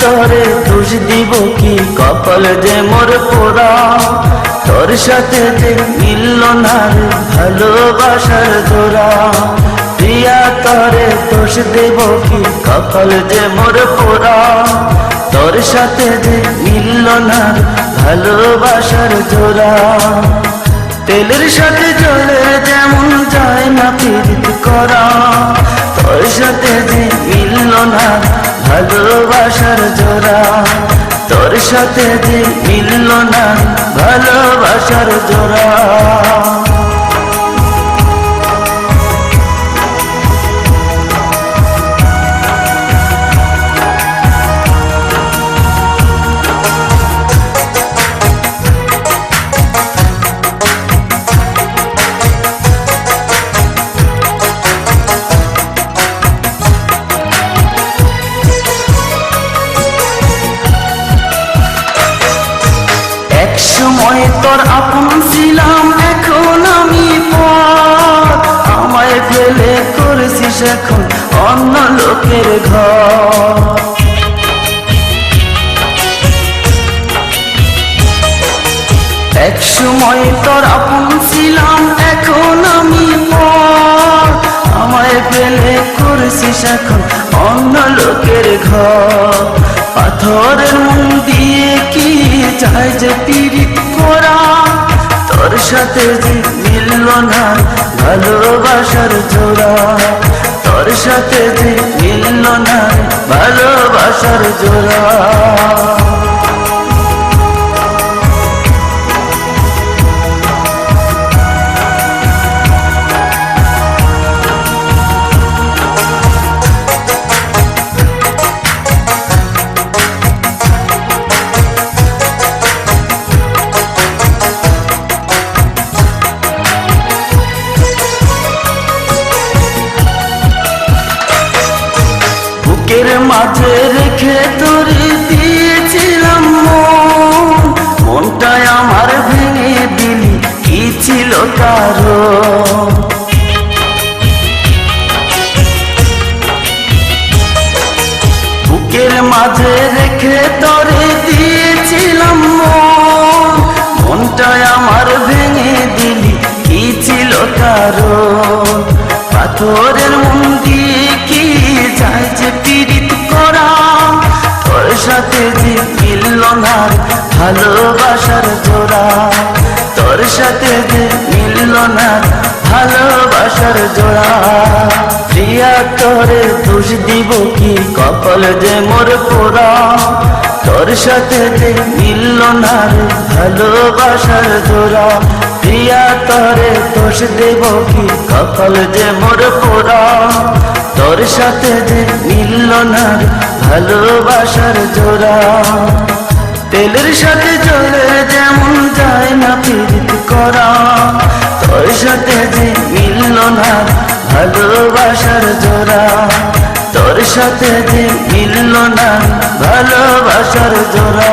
তোরে দোষ দিব কি, কপাল যে মোর পোড়া। তোর সাথে যে মিলল না রে ভালোবাসার জোড়া। প্রিয়া তোরে দোষ দেব কি, কপাল যে মোর পোড়া। তোর সাথে যে মিলল না রে ভালোবাসার জোড়া। তেলের সাথে জলের যেমন যায় না পীড়িত করা। তোর সাথে যে মিলল না ভালোবাসার জোড়া। তোর সাথে যে মিলল না ভালোবাসার জোড়া। একসময় তোর আপন ছিলাম, এখন আমি পর। আমায় ফেলে করেছিস এখন অন্য লোকের ঘর। একসময় তোর আপন ছিলাম, এখন আমি পর। আমায় ফেলে করেছিস এখন অন্য লোকের ঘর। পাথরের মন দিয়ে কি চাই যে পীড়িত করা। তোর সাথে যে মিলল না ভালোবাসার জোড়া। তোর সাথে যে মিলল না ভালোবাসার জোড়া। বুকের মাঝে রেখে তোরে দিয়েছিলাম মন। মনটাই আমার ভেঙে দিলি, কি ছিল কারণ? বুকের মাঝে রেখে তোরে দিয়েছিলাম মন। মনটাই আমার ভেঙে দিলি, কি ছিল কারণ? পাথরের মন দিয়ে কি যায় যে পীড়িত করা। তোর সাথে যে মিলল না ভালোবাসার জোড়া। তোর সাথে যে মিলল না ভালোবাসার জোড়া। প্রিয়া তোরে দোষ দিব কি, কপাল যে মোর পোড়া। তোর সাথে যে মিলল না ভালোবাসার জোড়া। প্রিয়া তোরে দোষ দেব কি, কপাল যে মোর পোড়া। তোর সাথে যে মিলল না ভালোবাসার জোড়া। তেলের সাথে জলের যেমন যায় না পীড়িত করা। তোর সাথে যে মিলল না ভালোবাসার জোড়া। তোর সাথে যে মিলল না ভালোবাসার জোড়া।